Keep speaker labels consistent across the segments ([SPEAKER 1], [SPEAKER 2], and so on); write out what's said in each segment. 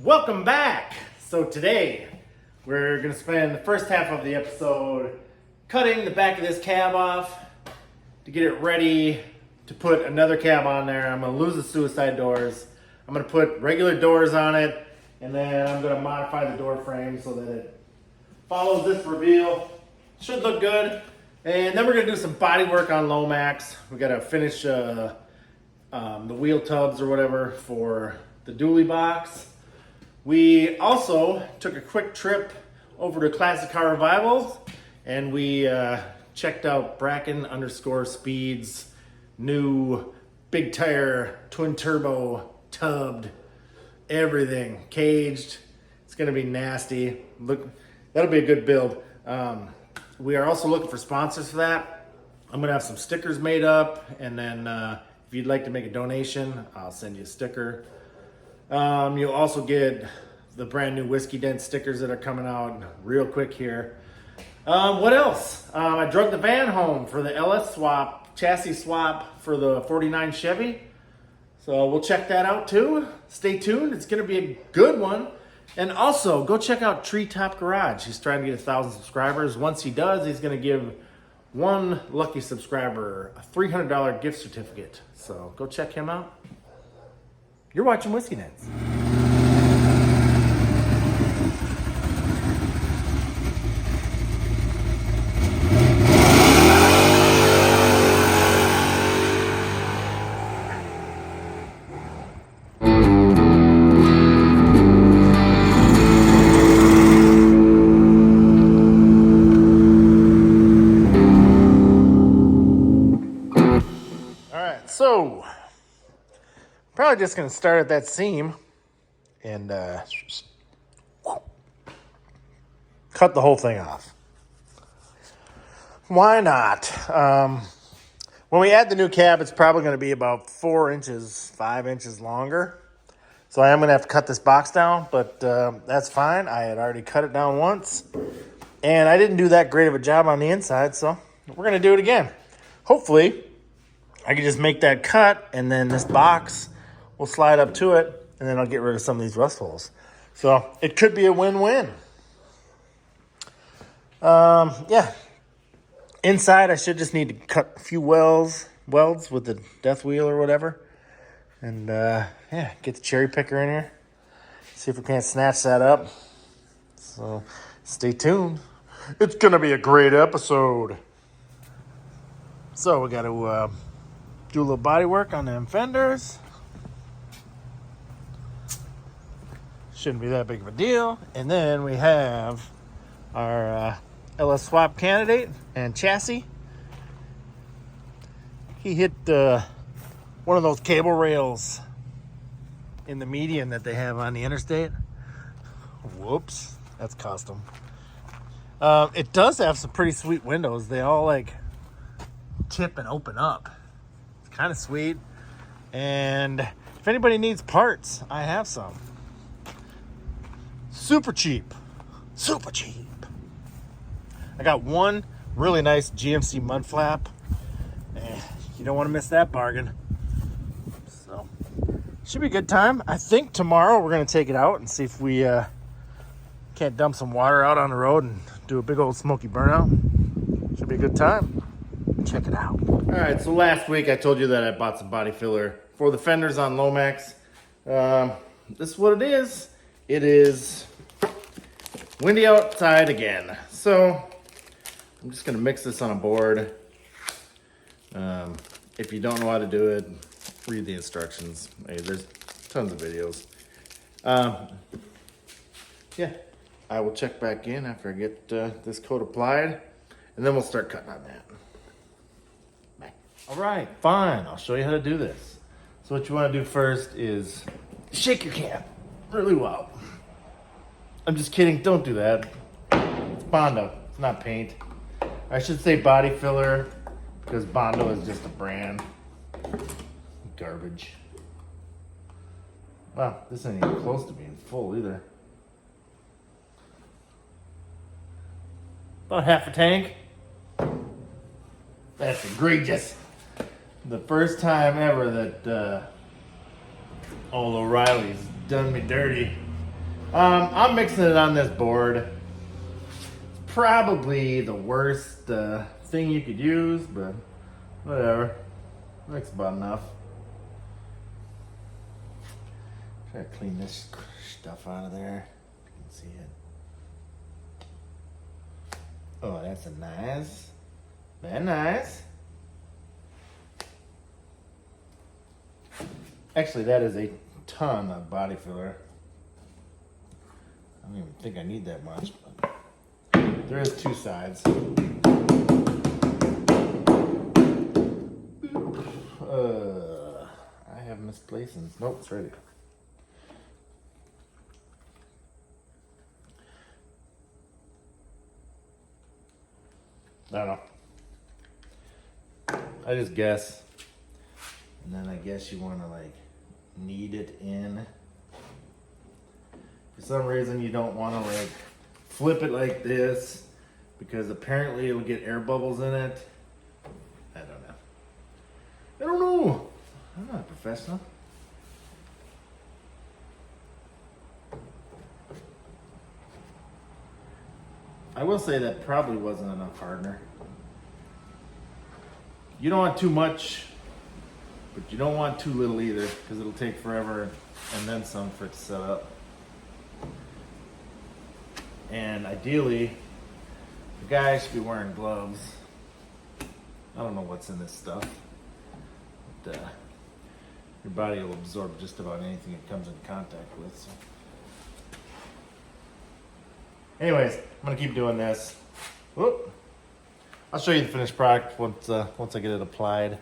[SPEAKER 1] Welcome back. So today we're going to spend the first half of the episode cutting the back of this cab off to get it ready to put another cab on there. I'm going to lose the suicide doors. I'm going to put regular doors on it, and then I'm going to modify the door frame so that it follows this reveal. Should look good. And then we're going to do some body work on Lomax. We got to finish the wheel tubs or whatever for the dually box. We also took a quick trip over to Classic Car Revivals, and we checked out Bracken_Speed's new big tire, twin turbo, tubbed, everything, caged. It's gonna be nasty. Look, that'll be a good build. We are also looking for sponsors for that. I'm gonna have some stickers made up, and then if you'd like to make a donation, I'll send you a sticker. You'll also get the brand new Whiskey Dent stickers that are coming out real quick here. What else? I drug the van home for the LS swap, chassis swap for the 49 Chevy. So we'll check that out too. Stay tuned. It's going to be a good one. And also, go check out Treetop Garage. He's trying to get 1,000 subscribers. Once he does, he's going to give one lucky subscriber a $300 gift certificate. So go check him out. You're watching Whiskey Dents. All right, so probably just going to start at that seam and cut the whole thing off. Why not? When we add the new cab, it's probably going to be about 4 inches, 5 inches longer. So I am going to have to cut this box down, but that's fine. I had already cut it down once, and I didn't do that great of a job on the inside, so we're going to do it again. Hopefully, I can just make that cut, and then this box will slide up to it, and then I'll get rid of some of these rust holes. So it could be a win-win. Yeah. Inside, I should just need to cut a few welds with the death wheel or whatever. And, yeah, get the cherry picker in here. See if we can't snatch that up. So stay tuned. It's going to be a great episode. So we got to do a little body work on them fenders. Shouldn't be that big of a deal. And then we have our LS swap candidate and chassis. He hit one of those cable rails in the median that they have on the interstate. Whoops, that's custom. It does have some pretty sweet windows. They all like tip and open up. It's kind of sweet. And if anybody needs parts, I have some. Super cheap. Super cheap. I got one really nice GMC mud flap. You don't want to miss that bargain. So, should be a good time. I think tomorrow we're going to take it out and see if we can't dump some water out on the road and do a big old smoky burnout. Should be a good time. Check it out. All right, so last week I told you that I bought some body filler for the fenders on Lomax. This is what it is. It is windy outside again. So I'm just gonna mix this on a board. If you don't know how to do it, read the instructions. Hey, there's tons of videos. Yeah, I will check back in after I get this coat applied, and then we'll start cutting on that. Bye. All right, fine. I'll show you how to do this. So what you want to do first is shake your cab really well. I'm just kidding. Don't do that. It's Bondo. It's not paint. I should say body filler because Bondo is just a brand. Garbage. Wow, this ain't even close to being full either. About half a tank. That's egregious. The first time ever that old O'Reilly's done me dirty. I'm mixing it on this board. Probably the worst thing you could use, but whatever. Looks about enough. Try to clean this stuff out of there. You can see it. Oh, that's a nice. Very nice. Actually, that is a ton of body filler. I don't even think I need that much, but there is two sides. I have misplaced. Nope, it's ready. I don't know. I just guess. And then I guess you want to like knead it in. For some reason you don't want to like flip it like this because apparently it'll get air bubbles in it. I don't know. I don't know. I'm not a professional. I will say that probably wasn't enough hardener. You don't want too much, but you don't want too little either because it'll take forever and then some for it to set up. And ideally, the guy should be wearing gloves. I don't know what's in this stuff. But, your body will absorb just about anything it comes in contact with. So. Anyways, I'm gonna keep doing this. Whoop. I'll show you the finished product once I get it applied.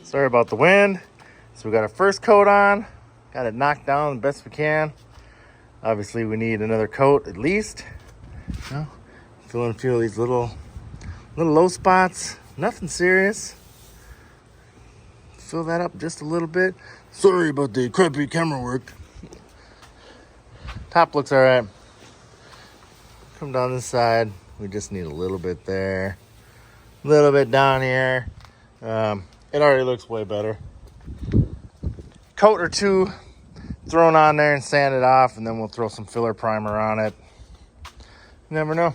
[SPEAKER 1] Sorry about the wind. So we got our first coat on, got it knocked down the best we can. Obviously we need another coat at least. You know, fill in a few of these little low spots, nothing serious. Fill that up just a little bit. Sorry about the crappy camera work. Top looks all right. Come down this side. We just need a little bit there, a little bit down here. It already looks way better. Coat or two thrown on there and sand it off, and then we'll throw some filler primer on it. You never know.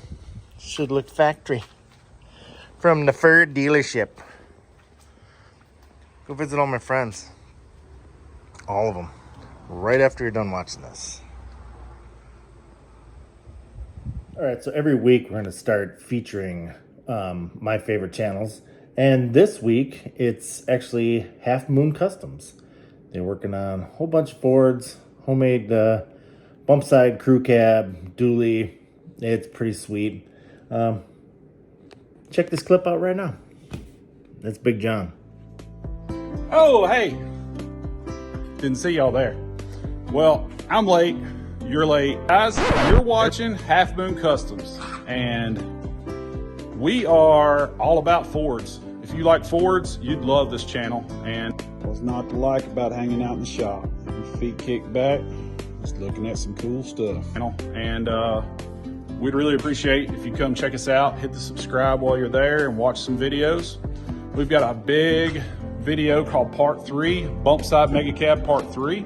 [SPEAKER 1] Should look factory. From the Ford dealership. Go visit all my friends. All of them. Right after you're done watching this. All right, so every week we're going to start featuring my favorite channels. And this week, it's actually Half Moon Customs. They're working on a whole bunch of Fords, homemade bump side crew cab, dually. It's pretty sweet. Check this clip out right now. That's Big John.
[SPEAKER 2] Oh, hey. Didn't see y'all there. Well, I'm late. You're late. Guys, you're watching Half Moon Customs. And we are all about Fords. If you like Fords, you'd love this channel. And what's not to like about hanging out in the shop? Your feet kicked back, just looking at some cool stuff. And we'd really appreciate if you come check us out. Hit the subscribe while you're there and watch some videos. We've got a big video called Part 3, Bump Side Mega Cab Part 3.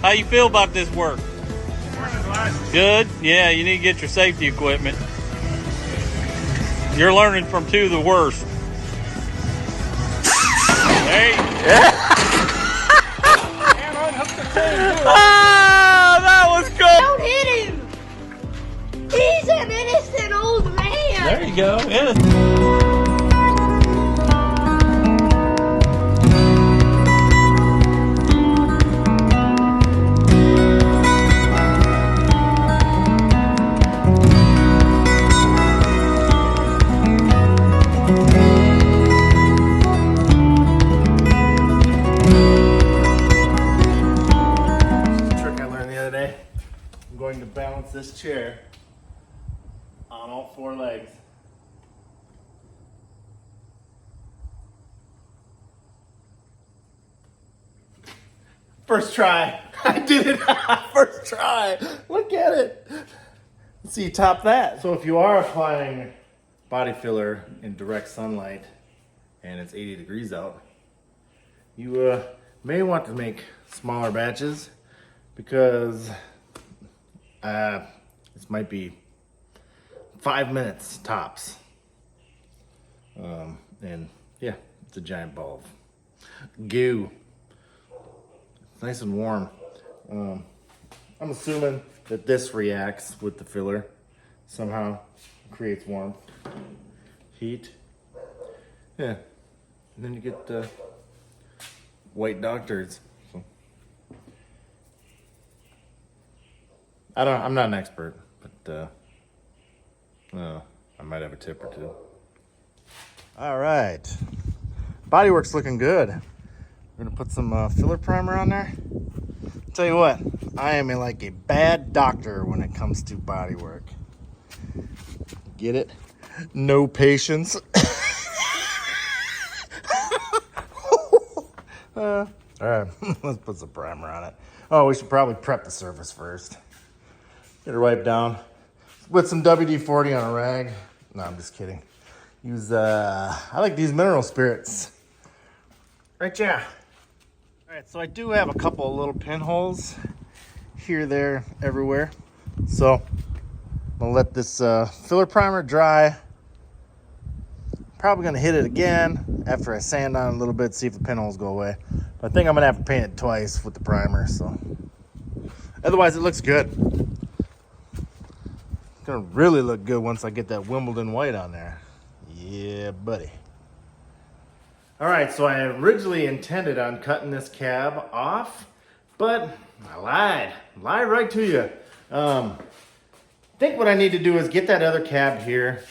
[SPEAKER 3] How you feel about this work? Good? Yeah, you need to get your safety equipment. You're learning from two of the worst. Hey. Yeah. Ah, that was cool.
[SPEAKER 4] Don't hit him. He's an innocent old man.
[SPEAKER 3] There you go. Yeah.
[SPEAKER 1] balance this chair on all four legs. First try. I did it. First try. Look at it. Let's see you top that. So if you are applying body filler in direct sunlight and it's 80 degrees out, you may want to make smaller batches because this might be 5 minutes tops. And yeah, it's a giant ball of goo. It's nice and warm. I'm assuming that this reacts with the filler somehow, creates warmth, heat. Yeah, and then you get the white dog turds. So, I'm not an expert, but I might have a tip or two. All right, bodywork's looking good. We're gonna put some filler primer on there. Tell you what, I am like a bad doctor when it comes to bodywork. Get it? No patience. All right, let's put some primer on it. Oh, we should probably prep the surface first. Get it wiped down with some WD-40 on a rag. No, I'm just kidding. Use I like these mineral spirits. Right, yeah. All right, so I do have a couple of little pinholes here, there, everywhere. So I'm gonna let this filler primer dry. Probably gonna hit it again after I sand on it a little bit, see if the pinholes go away. But I think I'm gonna have to paint it twice with the primer, so. Otherwise it looks good. It's gonna really look good once I get that Wimbledon white on there. Yeah, buddy. All right, so I originally intended on cutting this cab off, but I lied right to you. I think what I need to do is get that other cab here.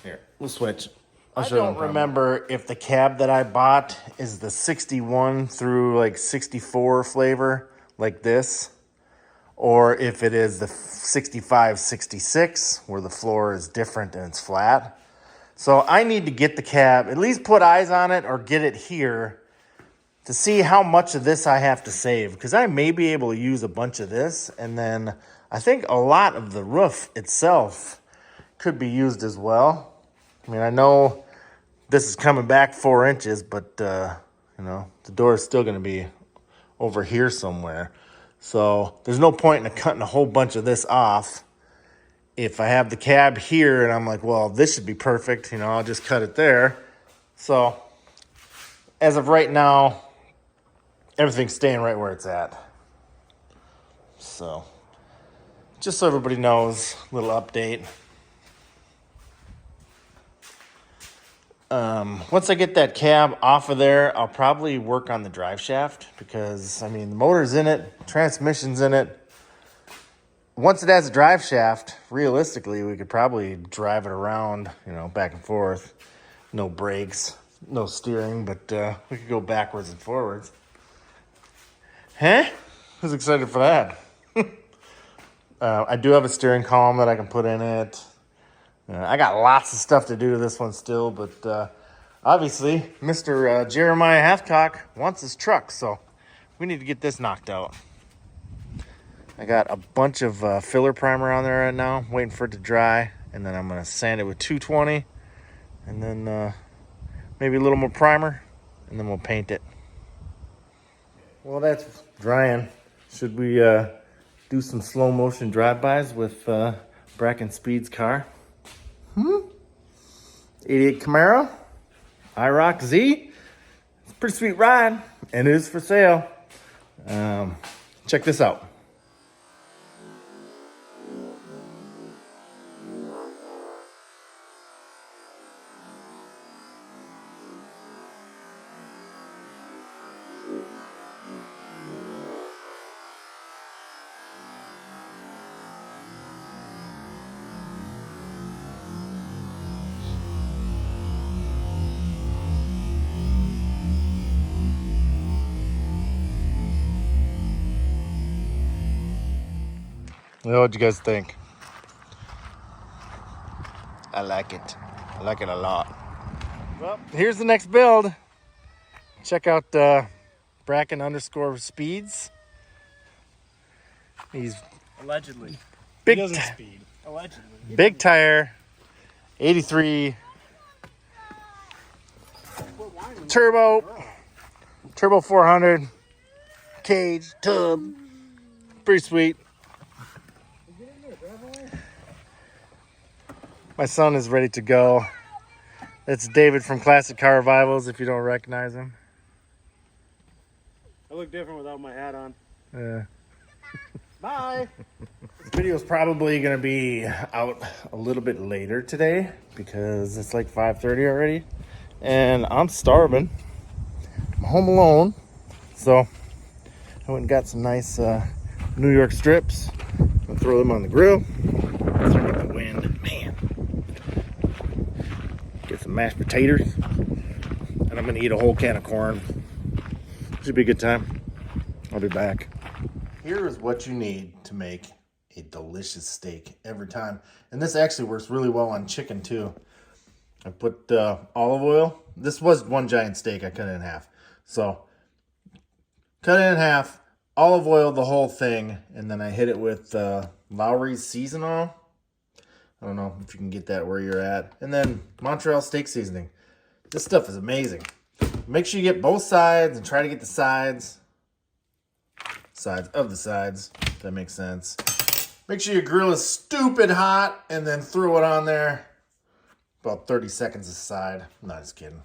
[SPEAKER 1] Here, we'll switch. I don't remember if the cab that I bought is the 61 through like 64 flavor, like this, or if it is the 65, 66, where the floor is different and it's flat. So I need to get the cab, at least put eyes on it or get it here to see how much of this I have to save. Because I may be able to use a bunch of this, and then I think a lot of the roof itself could be used as well. I mean, I know this is coming back 4 inches, but you know, the door is still going to be over here somewhere. So there's no point in cutting a whole bunch of this off. If I have the cab here and I'm like, well, this should be perfect, you know, I'll just cut it there. So as of right now, everything's staying right where it's at. So just so everybody knows, a little update. Once I get that cab off of there, I'll probably work on the drive shaft because, I mean, the motor's in it, transmission's in it. Once it has a drive shaft, realistically, we could probably drive it around, you know, back and forth. No brakes, no steering, but we could go backwards and forwards. Huh? Who's excited for that? I do have a steering column that I can put in it. I got lots of stuff to do to this one still, but obviously, Mr. Jeremiah Hathcock wants his truck, so we need to get this knocked out. I got a bunch of filler primer on there right now, waiting for it to dry, and then I'm going to sand it with 220, and then maybe a little more primer, and then we'll paint it. Well, that's drying. Should we do some slow motion drive-bys with Bracken Speed's car? 88 Camaro, IROC Z. It's a pretty sweet ride, and it is for sale. Check this out. What'd you guys think? I like it. I like it a lot. Well, here's the next build. Check out Bracken _ speeds. He's
[SPEAKER 4] Allegedly.
[SPEAKER 1] big,
[SPEAKER 4] He doesn't speed. Allegedly.
[SPEAKER 1] big tire, 83 turbo 400 cage tub. Pretty sweet. My son is ready to go. That's David from Classic Car Revivals, if you don't recognize him.
[SPEAKER 4] I look different without my hat on.
[SPEAKER 1] Yeah.
[SPEAKER 4] Bye.
[SPEAKER 1] This video is probably going to be out a little bit later today because it's like 5:30 already. And I'm starving. I'm home alone. So I went and got some nice New York strips. I'm going to throw them on the grill. Start getting the wind. Man. Get some mashed potatoes. And I'm going to eat a whole can of corn. Should be a good time. I'll be back. Here is what you need to make a delicious steak every time. And this actually works really well on chicken too. I put olive oil. This was one giant steak. I cut it in half. So cut it in half, olive oil the whole thing, and then I hit it with Lowry's season oil. I don't know if you can get that where you're at. And then Montreal steak seasoning. This stuff is amazing. Make sure you get both sides and try to get the sides of the sides, if that makes sense. Make sure your grill is stupid hot and then throw it on there. About 30 seconds a side. I'm not just kidding.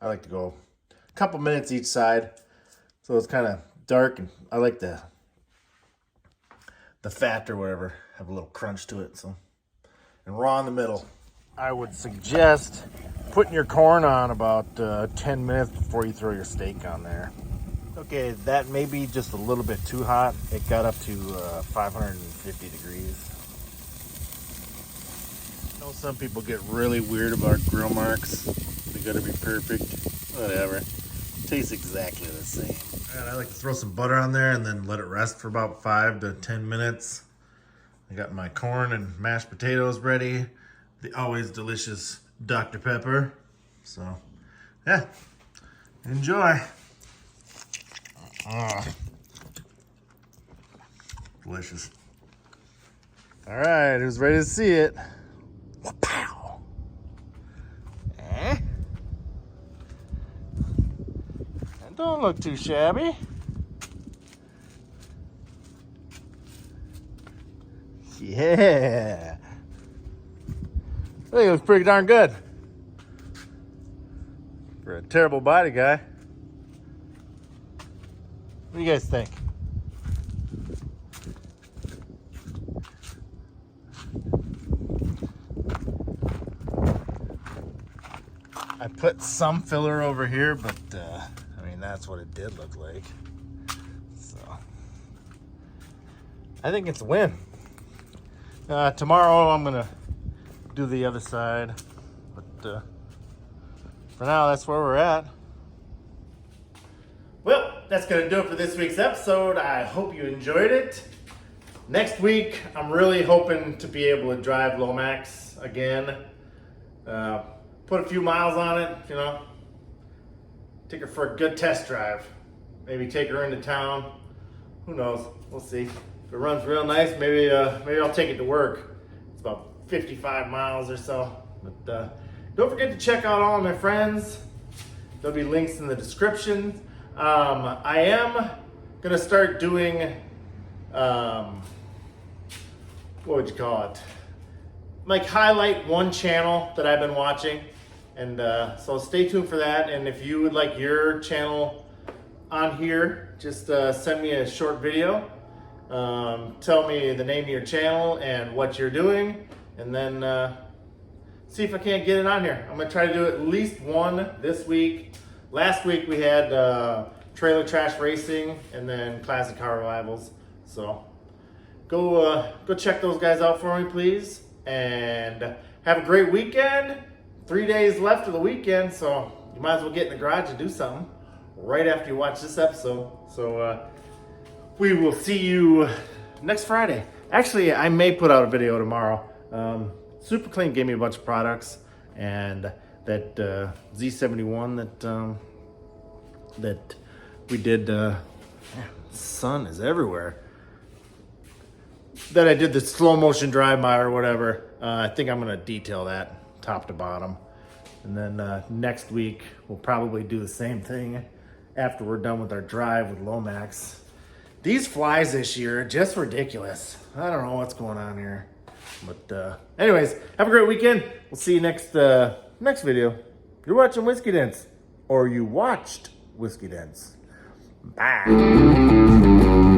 [SPEAKER 1] I like to go a couple minutes each side. So it's kind of dark and I like the fat or whatever have a little crunch to it. So, and raw in the middle. I would suggest putting your corn on about 10 minutes before you throw your steak on there. Okay, that may be just a little bit too hot. It got up to 550 degrees. I know some people get really weird about grill marks. They gotta be perfect. Whatever. Tastes exactly the same. And I like to throw some butter on there and then let it rest for about 5 to 10 minutes. I got my corn and mashed potatoes ready. The always delicious Dr. Pepper. So, yeah, enjoy. Delicious. All right, who's ready to see it? Pow! That don't look too shabby. Yeah. I think it looks pretty darn good. For a terrible body guy. What do you guys think? I put some filler over here, but I mean, that's what it did look like. So I think it's a win. Tomorrow I'm gonna do the other side, but for now, that's where we're at. Well, that's going to do it for this week's episode. I hope you enjoyed it. Next week, I'm really hoping to be able to drive Lomax again. Put a few miles on it, you know. Take her for a good test drive. Maybe take her into town. Who knows? We'll see. If it runs real nice, maybe I'll take it to work. It's about 55 miles or so. But don't forget to check out all of my friends. There'll be links in the description. I am gonna start doing, what would you call it? Like highlight one channel that I've been watching. And so stay tuned for that. And if you would like your channel on here, just send me a short video. Tell me the name of your channel and what you're doing. And then see if I can't get it on here. I'm gonna try to do at least one this week. Last week we had Trailer Trash Racing and then Classic Car Revivals. So go check those guys out for me, please. And have a great weekend. 3 days left of the weekend, so you might as well get in the garage and do something right after you watch this episode. So we will see you next Friday. Actually, I may put out a video tomorrow. Super Clean gave me a bunch of products, and that Z71 that we did. Man, the sun is everywhere. That I did the slow motion drive by or whatever. I think I'm gonna detail that top to bottom, and then next week we'll probably do the same thing after we're done with our drive with Lomax. These flies this year are just ridiculous. I don't know what's going on here. But anyways, have a great weekend. We'll see you next video. You're watching Whiskey Dents. Or you watched Whiskey Dents. Bye.